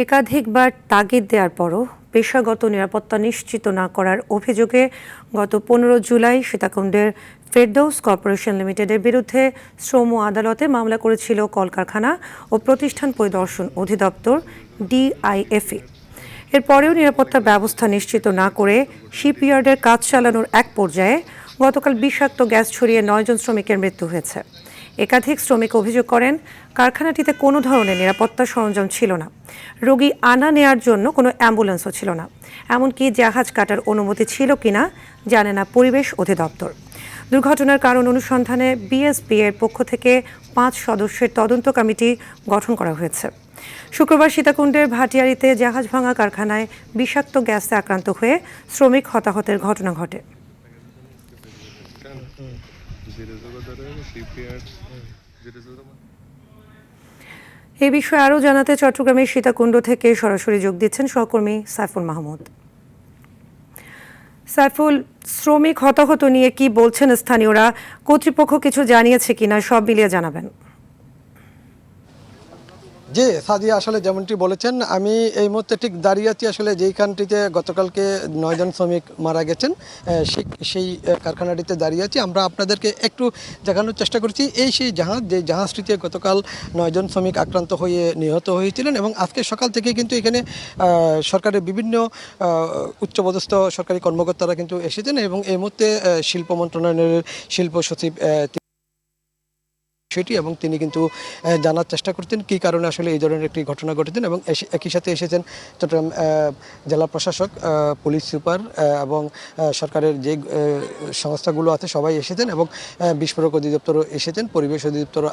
একাধিকবার তাগিদ দেওয়ার পরও পেশাগত নিরাপত্তা নিশ্চিত না করার অভিযোগে গত 15 জুলাই সীতাকুণ্ডের ফেরদৌস কর্পোরেশন লিমিটেডের বিরুদ্ধে শ্রম আদালতে মামলা করেছিল কলকারখানা ও প্রতিষ্ঠান পরিদর্শন অধিদপ্তর ডিআইএফএ। এরপরেও নিরাপত্তা ব্যবস্থা নিশ্চিত না করে শিপইয়ার্ডের কাজ চালানোর এক পর্যায়ে গতকাল বিষাক্ত গ্যাস ছড়িয়ে 9 জন শ্রমিকের মৃত্যু হয়েছে। একাধিক শ্রমিক অভিযোগ করেন, কারখানাটিতে কোনো ধরনের নিরাপত্তা সরঞ্জাম ছিল না, রোগী আনা নেয়ার জন্য কোনো অ্যাম্বুলেন্সও ছিল না, এমনকি জাহাজ কাটার অনুমতি ছিল কিনা জানে না পরিবেশ অধিদপ্তর। দুর্ঘটনার কারণ অনুসন্ধানে বিএসপি এর পক্ষ থেকে 5 সদস্যের তদন্ত কমিটি গঠন করা হয়েছে। শুক্রবার সীতাকুণ্ডের ভাটিয়ারিতে জাহাজ ভাঙা কারখানায় বিষাক্ত গ্যাসে আক্রান্ত হয়ে শ্রমিক হতাহতের ঘটনা ঘটে। এই বিষয়ে আরও জানাতে চট্টগ্রামের সীতাকুণ্ড থেকে সরাসরি যোগ দিচ্ছেন সহকর্মী সাইফুল মাহমুদ। সাইফুল, শ্রমিক হতাহত নিয়ে কি বলছেন স্থানীয়রা? কর্তৃপক্ষ কিছু জানিয়েছে কিনা, সব মিলিয়ে জানাবেন। জি সাদিয়া, আসলে যেমনটি বলেছেন, আমি এই মুহূর্তে ঠিক দাঁড়িয়ে আছি আসলে যেইখানটিতে গতকালকে 9 জন শ্রমিক মারা গেছেন সেই কারখানাটিতে দাঁড়িয়ে আছি। আমরা আপনাদেরকে একটু দেখানোর চেষ্টা করছি এই সেই জাহাজ, যে জাহাজটিতে গতকাল 9 জন শ্রমিক আক্রান্ত হয়ে নিহত হয়েছিলেন এবং আজকে সকাল থেকে কিন্তু এখানে সরকারের বিভিন্ন উচ্চপদস্থ সরকারি কর্মকর্তারা কিন্তু এসেছেন এবং এই মুহূর্তে শিল্প মন্ত্রণালয়ের শিল্প সচিব সেটি এবং তিনি কিন্তু জানার চেষ্টা করতেন কী কারণে আসলে এই ধরনের একটি ঘটনা ঘটেছেন এবং একই সাথে এসেছেন চট্টগ্রাম জেলা প্রশাসক, পুলিশ সুপার এবং সরকারের যে সংস্থাগুলো আছে সবাই এসেছেন এবং বিস্ফোরক অধিদপ্তরও এসেছেন, পরিবেশ অধিদপ্তরও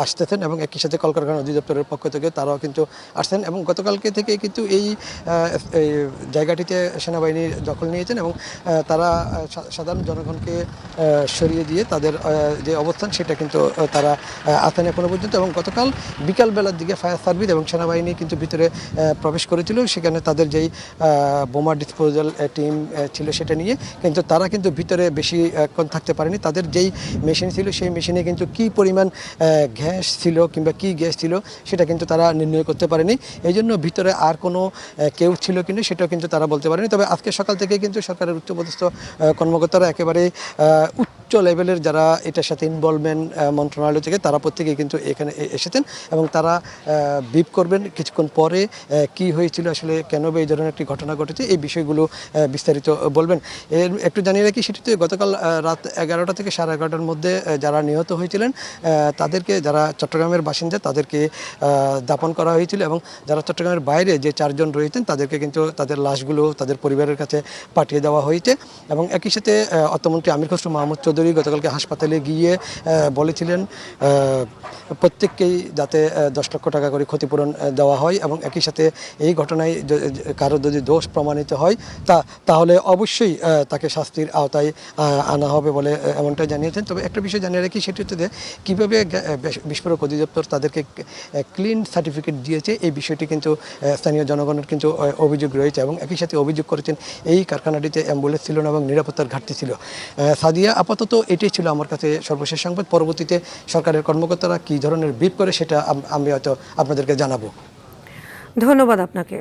আসতেছেন এবং একই সাথে কলকারখানা অধিদপ্তরের পক্ষ থেকে তারাও কিন্তু আসছেন এবং গতকালকে থেকে কিন্তু এই জায়গাটিতে সেনাবাহিনী দখল নিয়েছেন এবং তারা সাধারণ জনগণকে সরিয়ে দিয়ে তাদের যে অবস্থান সেটা কিন্তু তারা আছেন এখনো পর্যন্ত। এবং গতকাল বিকালবেলার দিকে ফায়ার সার্ভিস এবং সেনাবাহিনী কিন্তু ভিতরে প্রবেশ করেছিল, সেখানে তাদের যেই বোমা ডিসপোজাল টিম ছিল সেটা নিয়ে, কিন্তু তারা কিন্তু ভিতরে বেশিক্ষণ থাকতে পারেনি। তাদের যেই মেশিন ছিল সেই মেশিনে কিন্তু কী পরিমাণ গ্যাস ছিল কিংবা কী গ্যাস ছিল সেটা কিন্তু তারা নির্ণয় করতে পারেনি। এই জন্য ভিতরে আর কোনো কেউ ছিল কিনা সেটাও কিন্তু তারা বলতে পারেনি। তবে আজকে সকাল থেকে কিন্তু সরকারের উচ্চপদস্থ কর্মকর্তারা একেবারে উচ্চ লেভেলের যারা এটার সাথে ইনভলভমেন্ট মন্ত্রণালয় থেকে তারা প্রত্যেকেই কিন্তু এখানে এসেছেন এবং তারা ব্রিফ করবেন কিছুক্ষণ পরে কি হয়েছিল, আসলে কেন এই ধরনের একটি ঘটনা ঘটেছে, এই বিষয়গুলো বিস্তারিত বলবেন। এর একটু জানিয়ে রাখি, সেটিতে গতকাল রাত 11টা থেকে 11:30টার মধ্যে যারা নিহত হয়েছিলেন তাদেরকে, যারা চট্টগ্রামের বাসিন্দা তাদেরকে দাপন করা হয়েছিল এবং যারা চট্টগ্রামের বাইরে যে 4 জন রয়েছেন তাদেরকে কিন্তু তাদের লাশগুলো তাদের পরিবারের কাছে পাঠিয়ে দেওয়া হয়েছে। এবং একই সাথে অর্থমন্ত্রী আমির খসরু মাহমুদ চৌধুরী গতকালকে হাসপাতালে গিয়ে বলেছিলেন প্রত্যেককেই যাতে 10 লক্ষ টাকা করে ক্ষতিপূরণ দেওয়া হয় এবং একই সাথে এই ঘটনায় কারো যদি দোষ প্রমাণিত হয় তাহলে অবশ্যই তাকে শাস্তির আওতায় আনা হবে বলে এমনটাই জানিয়েছেন। তবে একটা বিষয় জানিয়ে রাখি, সেটি হচ্ছে কীভাবে বিস্ফোরক অধিদপ্তর তাদেরকে ক্লিন সার্টিফিকেট দিয়েছে, এই বিষয়টি কিন্তু স্থানীয় জনগণের কিন্তু অভিযোগ রয়েছে এবং একই সাথে অভিযোগ করেছেন এই কারখানাটিতে অ্যাম্বুলেন্স ছিল না এবং নিরাপত্তার ঘাটতি ছিল। সাদিয়া, আপাতত এটাই ছিল আমার কাছে সর্বশেষ সংবাদ। পরবর্তীতে সরকারের কর্মকর্তারা কী ধরনের ব্রিফ করে সেটা আমি হয়তো আপনাদেরকে জানাবো। ধন্যবাদ আপনাকে।